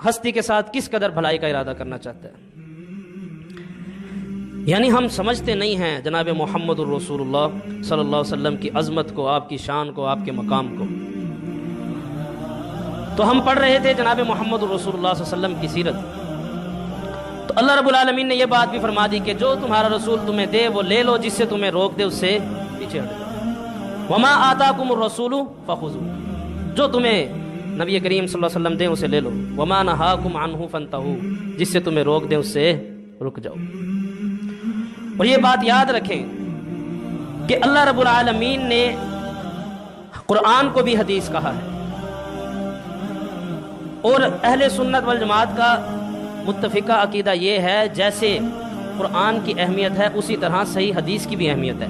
ہستی کے ساتھ کس قدر بھلائی کا ارادہ کرنا چاہتا ہے۔ یعنی ہم سمجھتے نہیں ہیں جناب محمد الرسول اللہ صلی اللہ علیہ وسلم کی عظمت کو، آپ کی شان کو، آپ کے مقام کو۔ تو ہم پڑھ رہے تھے جناب محمد الرسول اللہ صلی اللہ علیہ وسلم کی سیرت، تو اللہ رب العالمین نے یہ بات بھی فرما دی کہ جو تمہارا رسول تمہیں دے وہ لے لو، جس سے تمہیں روک دے اس سے پیچھے ہٹ جاؤ۔ وما آتاکم الرسول فخذوہ، جو تمہیں نبی کریم صلی اللہ علیہ وسلم دیں اسے لے لو۔ وما نہاکم عنہ فانتہوا، جس سے تمہیں روک دیں اس سے رک جاؤ۔ اور یہ بات یاد رکھیں کہ اللہ رب العالمین نے قرآن کو بھی حدیث کہا ہے، اور اہل سنت والجماعت کا متفقہ عقیدہ یہ ہے جیسے قرآن کی اہمیت ہے اسی طرح صحیح حدیث کی بھی اہمیت ہے۔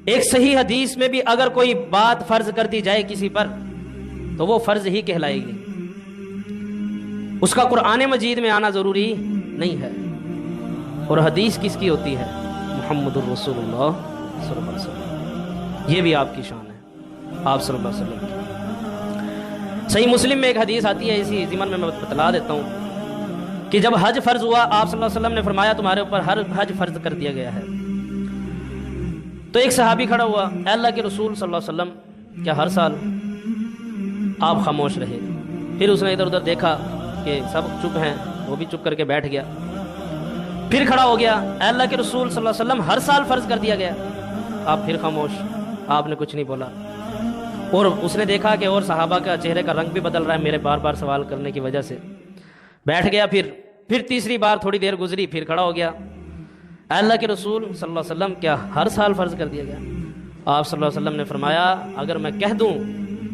ایک صحیح حدیث میں بھی اگر کوئی بات فرض کر دی جائے کسی پر تو وہ فرض ہی کہلائے گی، اس کا قرآن مجید میں آنا ضروری نہیں ہے۔ اور حدیث کس کی ہوتی ہے؟ محمد الرسول اللہ صلی اللہ علیہ وسلم، یہ بھی آپ کی شان ہے، آپ صلی اللہ علیہ وسلم کی۔ صحیح مسلم میں ایک حدیث آتی ہے، اسی ضمن میں بتلا دیتا ہوں کہ جب حج فرض ہوا آپ صلی اللہ علیہ وسلم نے فرمایا تمہارے اوپر ہر حج فرض کر دیا گیا ہے۔ تو ایک صحابی کھڑا ہوا، اے اللہ کے رسول صلی اللہ علیہ وسلم کیا ہر سال؟ آپ خاموش رہے۔ پھر اس نے ادھر ادھر دیکھا کہ سب چپ ہیں، وہ بھی چپ کر کے بیٹھ گیا۔ پھر کھڑا ہو گیا، اے اللہ کے رسول صلی اللہ علیہ وسلم ہر سال فرض کر دیا گیا۔ آپ پھر خاموش، آپ نے کچھ نہیں بولا۔ اور اس نے دیکھا کہ اور صحابہ کا چہرے کا رنگ بھی بدل رہا ہے میرے بار بار سوال کرنے کی وجہ سے، بیٹھ گیا۔ پھر تیسری بار تھوڑی دیر گزری، پھر کھڑا ہو گیا، اے اللہ کے رسول صلی اللہ علیہ وسلم کیا ہر سال فرض کر دیا گیا؟ آپ صلی اللہ علیہ وسلم نے فرمایا اگر میں کہہ دوں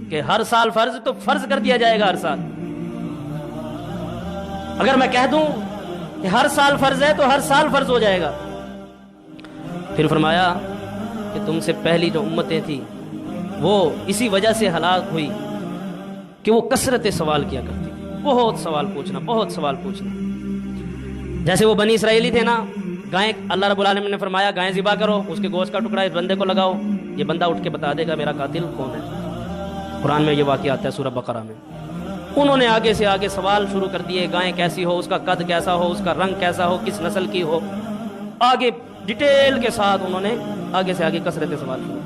کہ ہر سال فرض تو فرض کر دیا جائے گا ہر سال، اگر میں کہہ دوں کہ ہر سال فرض ہے تو ہر سال فرض ہو جائے گا۔ پھر فرمایا کہ تم سے پہلی جو امتیں تھیں وہ اسی وجہ سے ہلاک ہوئی کہ وہ کثرت سوال کیا کرتی، بہت سوال پوچھنا۔ جیسے وہ بنی اسرائیلی تھے نا، گائیں، اللہ رب العالمین نے فرمایا گائیں ذبح کرو، اس کے گوشت کا ٹکڑا اس بندے کو لگاؤ، یہ بندہ اٹھ کے بتا دے گا میرا قاتل کون ہے۔ قرآن میں یہ واقعہ آتا ہے سورہ بقرہ میں۔ انہوں نے آگے سے آگے سوال شروع کر دیے، گائیں کیسی ہو، اس کا قد کیسا ہو، اس کا رنگ کیسا ہو، کس نسل کی ہو، آگے ڈیٹیل کے ساتھ انہوں نے آگے سے آگے کثرت سوال شروع۔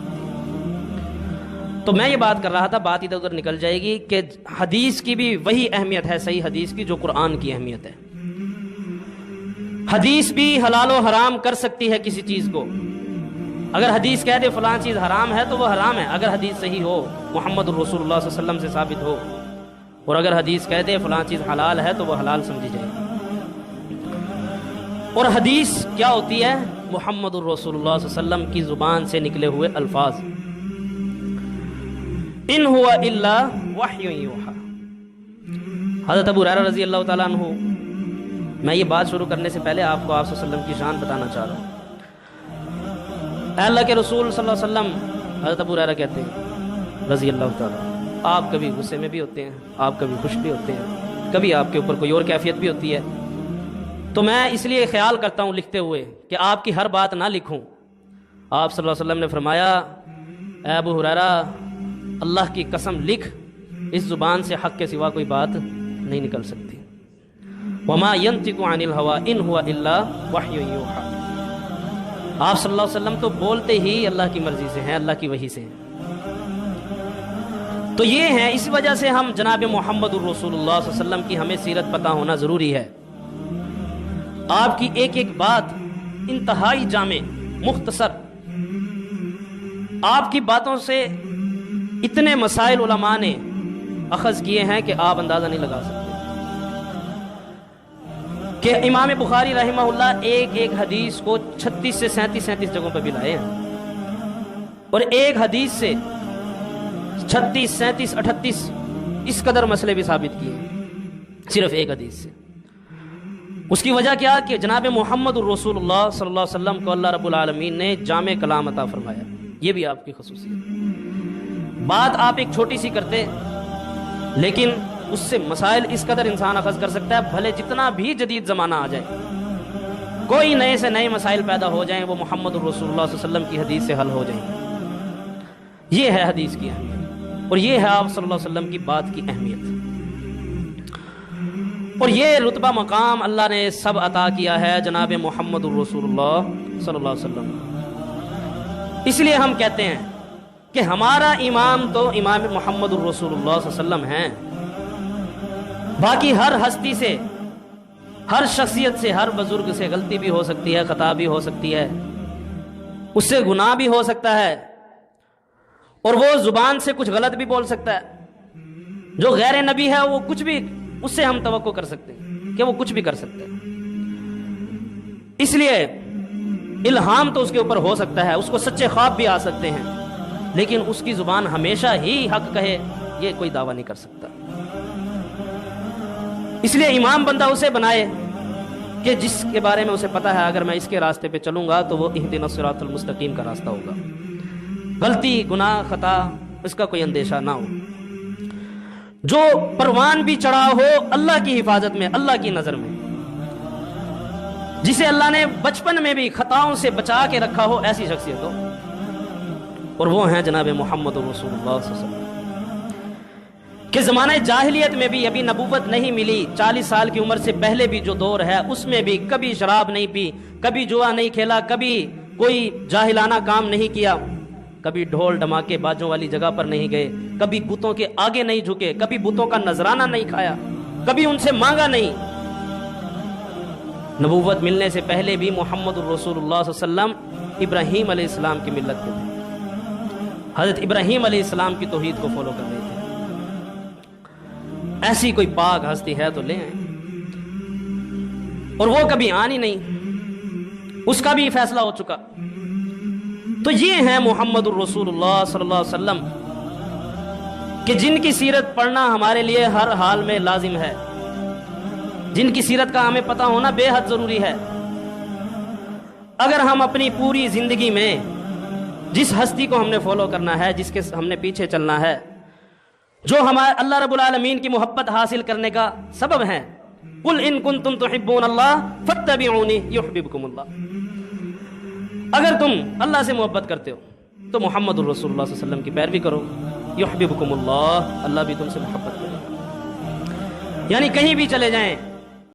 تو میں یہ بات کر رہا تھا، بات ادھر ادھر نکل جائے گی کہ حدیث کی بھی وہی اہمیت ہے صحیح حدیث کی جو قرآن کی اہمیت ہے۔ حدیث بھی حلال و حرام کر سکتی ہے کسی چیز کو۔ اگر حدیث کہہ دے فلاں چیز حرام ہے تو وہ حرام ہے، اگر حدیث صحیح ہو، محمد الرسول اللہ صلی اللہ علیہ وسلم سے ثابت ہو، اور اگر حدیث کہہ دے فلاں چیز حلال ہے تو وہ حلال سمجھی جائے گی۔ اور حدیث کیا ہوتی ہے؟ محمد الرسول اللہ صلی اللہ علیہ وسلم کی زبان سے نکلے ہوئے الفاظ۔ ان ہوا الا وحی یوحی۔ حضرت ابو ہریرہ رضی اللہ تعالیٰ عنہ، میں یہ بات شروع کرنے سے پہلے آپ کو آپ صلی اللہ علیہ وسلم کی شان بتانا چاہ رہا ہوں۔ اے اللہ کے رسول صلی اللہ علیہ وسلم، حضرت ابو ہریرہ کہتے ہیں رضی اللہ تعالیٰ، آپ کبھی غصے میں بھی ہوتے ہیں، آپ کبھی خوش بھی ہوتے ہیں، کبھی آپ کے اوپر کوئی اور کیفیت بھی ہوتی ہے، تو میں اس لیے خیال کرتا ہوں لکھتے ہوئے کہ آپ کی ہر بات نہ لکھوں۔ آپ صلی اللہ علیہ وسلم نے فرمایا اے ابو ہریرہ اللہ کی قسم لکھ، اس زبان سے حق کے سوا کوئی بات نہیں نکل سکتی۔ وما ينطق عن الهوى ان هو الا وحی یوحی۔ آپ صلی اللہ علیہ وسلم تو بولتے ہی اللہ کی مرضی سے ہیں، اللہ کی وحی سے ہیں۔ تو یہ ہیں، اس وجہ سے ہم جناب محمد الرسول اللہ صلی اللہ علیہ وسلم کی ہمیں سیرت پتہ ہونا ضروری ہے۔ آپ کی ایک ایک بات انتہائی جامع، مختصر، آپ کی باتوں سے اتنے مسائل علماء نے اخذ کیے ہیں کہ آپ اندازہ نہیں لگا سکتے کہ امام بخاری رحمہ اللہ ایک ایک حدیث کو 36 سے 37 جگہوں پہ بھی لائے ہیں، اور ایک حدیث سے 36 37 38 اس قدر مسئلے بھی ثابت کیے ہیں صرف ایک حدیث سے۔ اس کی وجہ کیا کہ جناب محمد الرسول اللہ صلی اللہ علیہ وسلم کو اللہ رب العالمین نے جامع کلام عطا فرمایا، یہ بھی آپ کی خصوصیت۔ بات آپ ایک چھوٹی سی کرتے لیکن اس سے مسائل اس قدر انسان اخذ کر سکتا ہے، بھلے جتنا بھی جدید زمانہ آ جائے، کوئی نئے سے نئے مسائل پیدا ہو جائیں، وہ محمد الرسول اللہ صلی اللہ علیہ وسلم کی حدیث سے حل ہو جائیں۔ یہ ہے حدیث کی اہمیت، اور یہ ہے آپ صلی اللہ علیہ وسلم کی بات کی اہمیت۔ اور یہ رتبہ مقام اللہ نے سب عطا کیا ہے جناب محمد الرسول اللہ صلی اللہ علیہ وسلم۔ اس لیے ہم کہتے ہیں کہ ہمارا امام تو امام محمد الرسول اللہ صلی اللہ علیہ وسلم ہیں۔ باقی ہر ہستی سے، ہر شخصیت سے، ہر بزرگ سے غلطی بھی ہو سکتی ہے، خطا بھی ہو سکتی ہے، اس سے گناہ بھی ہو سکتا ہے، اور وہ زبان سے کچھ غلط بھی بول سکتا ہے۔ جو غیر نبی ہے وہ کچھ بھی، اس سے ہم توقع کر سکتے ہیں کہ وہ کچھ بھی کر سکتے ہیں۔ اس لیے الہام تو اس کے اوپر ہو سکتا ہے، اس کو سچے خواب بھی آ سکتے ہیں، لیکن اس کی زبان ہمیشہ ہی حق کہے یہ کوئی دعویٰ نہیں کر سکتا۔ اس لیے امام بندہ اسے بنائے کہ جس کے بارے میں اسے پتا ہے اگر میں اس کے راستے پہ چلوں گا تو وہ اہدنا الصراط المستقیم کا راستہ ہوگا، غلطی، گناہ، خطا اس کا کوئی اندیشہ نہ ہو، جو پروان بھی چڑھا ہو اللہ کی حفاظت میں، اللہ کی نظر میں، جسے اللہ نے بچپن میں بھی خطاؤں سے بچا کے رکھا ہو، ایسی شخصیت ہو، اور وہ ہیں جناب محمد رسول اللہ صلی اللہ علیہ وسلم۔ کہ زمانہ جاہلیت میں بھی ابھی نبوت نہیں ملی، 40 سال کی عمر سے پہلے بھی جو دور ہے اس میں بھی کبھی شراب نہیں پی، کبھی جوا نہیں کھیلا، کبھی کوئی جاہلانہ کام نہیں کیا، کبھی ڈھول ڈھماکے باجوں والی جگہ پر نہیں گئے، کبھی بتوں کے آگے نہیں جھکے، کبھی بتوں کا نذرانہ نہیں کھایا، کبھی ان سے مانگا نہیں۔ نبوت ملنے سے پہلے بھی محمد الرسول اللہ صلی اللہ علیہ وسلم ابراہیم علیہ السلام کی ملت کے تھے، حضرت ابراہیم علیہ السلام کی توحید کو فالو کر رہے تھے۔ ایسی کوئی پاک ہستی ہے تو لے آئیں، اور وہ کبھی آنی نہیں، اس کا بھی فیصلہ ہو چکا۔ تو یہ ہیں محمد الرسول اللہ صلی اللہ علیہ وسلم کہ جن کی سیرت پڑھنا ہمارے لیے ہر حال میں لازم ہے، جن کی سیرت کا ہمیں پتہ ہونا بے حد ضروری ہے۔ اگر ہم اپنی پوری زندگی میں جس ہستی کو ہم نے فالو کرنا ہے، جس کے ہم نے پیچھے چلنا ہے، جو ہمارے اللہ رب العالمین کی محبت حاصل کرنے کا سبب ہے، قل ان کنتم تحبون اللہ فاتبعونی یحببکم اللہ، اگر تم اللہ سے محبت کرتے ہو تو محمد الرسول اللہ صلی اللہ علیہ وسلم کی پیروی کرو، یحببکم اللہ، اللہ بھی تم سے محبت کرے گا۔ یعنی کہیں بھی چلے جائیں،